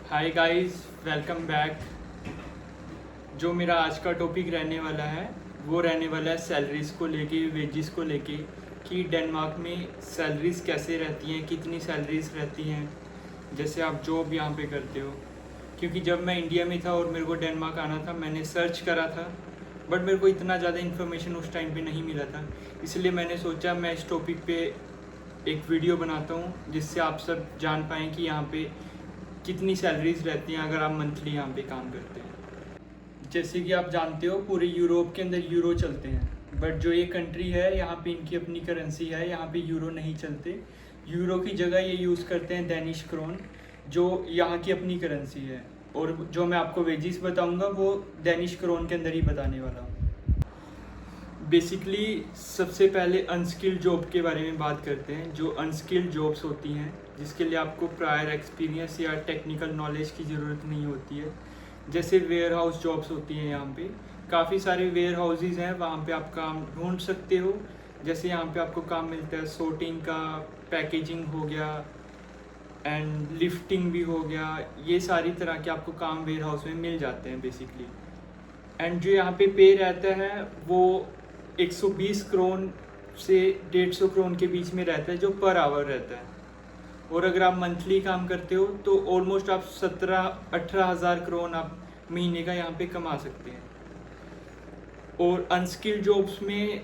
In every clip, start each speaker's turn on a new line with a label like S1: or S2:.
S1: Hi guys, welcome back. जो मेरा आज का टॉपिक रहने वाला है वो रहने वाला है सैलरीज़ को लेके, वेजेस को लेके कि डेनमार्क में सैलरीज़ कैसे रहती हैं, कितनी सैलरीज़ रहती हैं जैसे आप जॉब यहाँ पे करते हो। क्योंकि जब मैं इंडिया में था और मेरे को डेनमार्क आना था, मैंने सर्च करा था बट मेरे को इतना ज़्यादा इन्फॉर्मेशन उस टाइम पे नहीं मिला था। इसलिए मैंने सोचा मैं इस टॉपिक पे एक वीडियो बनाता हूँ जिससे आप सब जान पाएँ कि यहाँ पे कितनी सैलरीज रहती हैं अगर आप मंथली यहाँ पे काम करते हैं। जैसे कि आप जानते हो पूरे यूरोप के अंदर यूरो चलते हैं, बट जो ये कंट्री है यहाँ पे इनकी अपनी करेंसी है, यहाँ पे यूरो नहीं चलते। यूरो की जगह ये यूज़ करते हैं डेनिश क्रोन, जो यहाँ की अपनी करेंसी है। और जो मैं आपको वेजेस बताऊँगा वो डेनिश क्रोन के अंदर ही बताने वाला हूँ। बेसिकली सबसे पहले अनस्किल्ड जॉब के बारे में बात करते हैं। जो अनस्किल्ड जॉब्स होती हैं जिसके लिए आपको प्रायर एक्सपीरियंस या टेक्निकल नॉलेज की ज़रूरत नहीं होती है, जैसे वेयर हाउस जॉब्स होती हैं। यहाँ पे काफ़ी सारे वेयर हाउसेज हैं, वहाँ पे आप काम ढूंढ सकते हो। जैसे यहाँ पे आपको काम मिलता है सोर्टिंग का, पैकेजिंग हो गया एंड लिफ्टिंग भी हो गया। ये सारी तरह के आपको काम वेयर हाउस में मिल जाते हैं बेसिकली। एंड जो यहाँ पे रहता है वो 120 क्रोन से 150 क्रोन के बीच में रहता है, जो पर आवर रहता है। और अगर आप मंथली काम करते हो तो ऑलमोस्ट आप 17-18 हज़ार क्रोन आप महीने का यहाँ पे कमा सकते हैं। और अनस्किल्ड जॉब्स में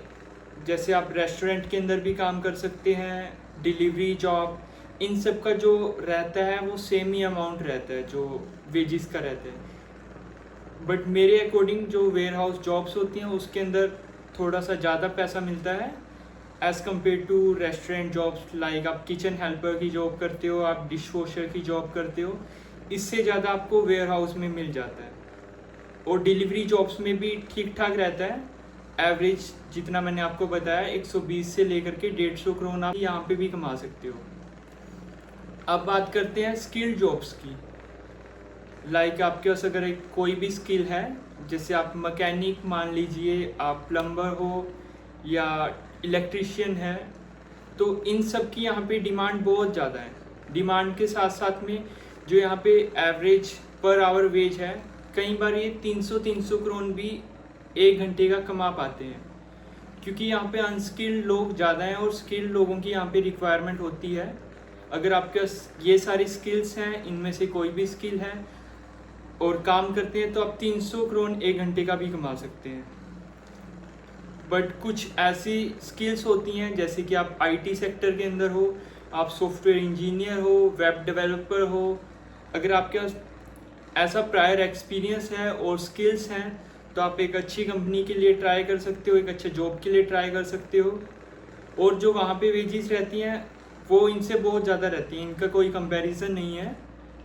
S1: जैसे आप रेस्टोरेंट के अंदर भी काम कर सकते हैं, डिलीवरी जॉब, इन सब का जो रहता है वो सेम ही अमाउंट रहता है जो वेजेस का रहता है। बट मेरे अकॉर्डिंग जो वेयर हाउस जॉब्स होती हैं उसके अंदर थोड़ा सा ज़्यादा पैसा मिलता है as compare to restaurant jobs. Like आप किचन हेल्पर की जॉब करते हो, आप डिश वॉशर की जॉब करते हो, इससे ज़्यादा आपको वेयर हाउस में मिल जाता है। और डिलीवरी जॉब्स में भी ठीक ठाक रहता है। एवरेज जितना मैंने आपको बताया 120 से लेकर के 150 क्रोन आप यहाँ पे भी कमा सकते हो। अब बात करते हैं स्किल्ड जॉब्स की। लाइक आपके पास अगर एक कोई भी स्किल है, जैसे आप मैकेनिक मान लीजिए, आप प्लम्बर हो या इलेक्ट्रीशियन है, तो इन सब की यहाँ पे डिमांड बहुत ज़्यादा है। डिमांड के साथ साथ में जो यहाँ पे एवरेज पर आवर वेज है, कई बार ये 300 क्रोन भी 1 घंटे का कमा पाते हैं। क्योंकि यहाँ पे अनस्किल्ड लोग ज़्यादा हैं और स्किल्ड लोगों की यहाँ पे रिक्वायरमेंट होती है। अगर आपके पास ये सारी स्किल्स हैं, इनमें से कोई भी स्किल है और काम करते हैं, तो आप 300 क्रोन 1 घंटे का भी कमा सकते हैं। बट कुछ ऐसी स्किल्स होती हैं जैसे कि आप आईटी सेक्टर के अंदर हो, आप सॉफ्टवेयर इंजीनियर हो, वेब डेवलपर हो, अगर आपके पास ऐसा प्रायर एक्सपीरियंस है और स्किल्स हैं तो आप एक अच्छी कंपनी के लिए ट्राई कर सकते हो, एक अच्छे जॉब के लिए ट्राई कर सकते हो। और जो वहाँ पे वेजेस रहती हैं वो इनसे बहुत ज़्यादा रहती हैं, इनका कोई कंपैरिजन नहीं है।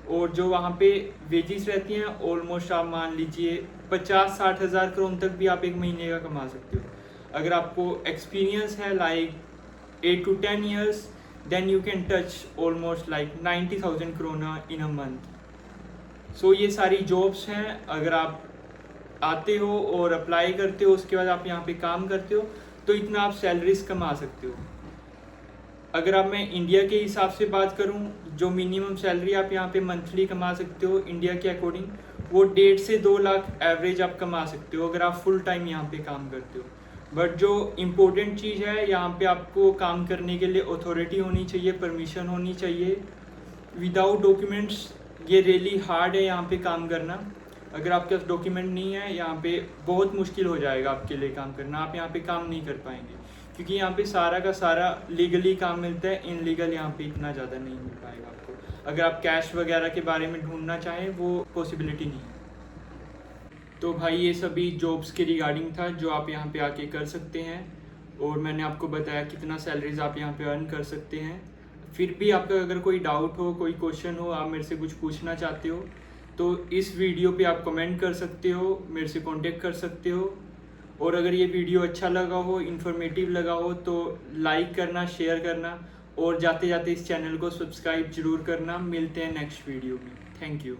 S1: और जो वहाँ पे वेजेस रहती हैं ऑलमोस्ट आप मान लीजिए 50-60 हज़ार क्रोन तक भी आप एक महीने का कमा सकते हो। अगर आपको एक्सपीरियंस है like 8 to 10 years, then you can touch almost like 90,000 krona in a month. So ये सारी जॉब्स हैं। अगर आप आते हो और अप्लाई करते हो, उसके बाद आप यहाँ पे काम करते हो, तो इतना आप सैलरीज कमा सकते हो। अगर आप मैं इंडिया के हिसाब से बात करूं, जो मिनिमम सैलरी आप यहाँ पे मंथली कमा सकते हो इंडिया के अकॉर्डिंग, वो 1.5 से 2 लाख एवरेज आप कमा सकते हो अगर आप फुल टाइम यहाँ पे काम करते हो। बट जो इम्पोर्टेंट चीज़ है, यहाँ पे आपको काम करने के लिए अथॉरिटी होनी चाहिए, परमिशन होनी चाहिए। विदाउट डॉक्यूमेंट्स ये रियली हार्ड है यहाँ पे काम करना। अगर आपके पास डॉक्यूमेंट नहीं है, यहाँ पे बहुत मुश्किल हो जाएगा आपके लिए काम करना। आप यहाँ पे काम नहीं कर पाएंगे क्योंकि यहाँ पे सारा का सारा लीगली काम मिलता है, इनलीगल यहाँ पे इतना ज़्यादा नहीं मिल पाएगा आपको। अगर आप कैश वगैरह के बारे में ढूंढना चाहें वो पॉसिबिलिटी नहीं है। तो भाई ये सभी जॉब्स के रिगार्डिंग था जो आप यहाँ पे आके कर सकते हैं। और मैंने आपको बताया कितना सैलरीज आप यहाँ पे अर्न कर सकते हैं। फिर भी आपका अगर कोई डाउट हो, कोई क्वेश्चन हो, आप मेरे से कुछ पूछना चाहते हो, तो इस वीडियो पे आप कमेंट कर सकते हो, मेरे से कांटेक्ट कर सकते हो। और अगर ये वीडियो अच्छा लगा हो, इन्फॉर्मेटिव लगा हो, तो लाइक करना, शेयर करना और जाते जाते इस चैनल को सब्सक्राइब जरूर करना। मिलते हैं नेक्स्ट वीडियो में। Thank you.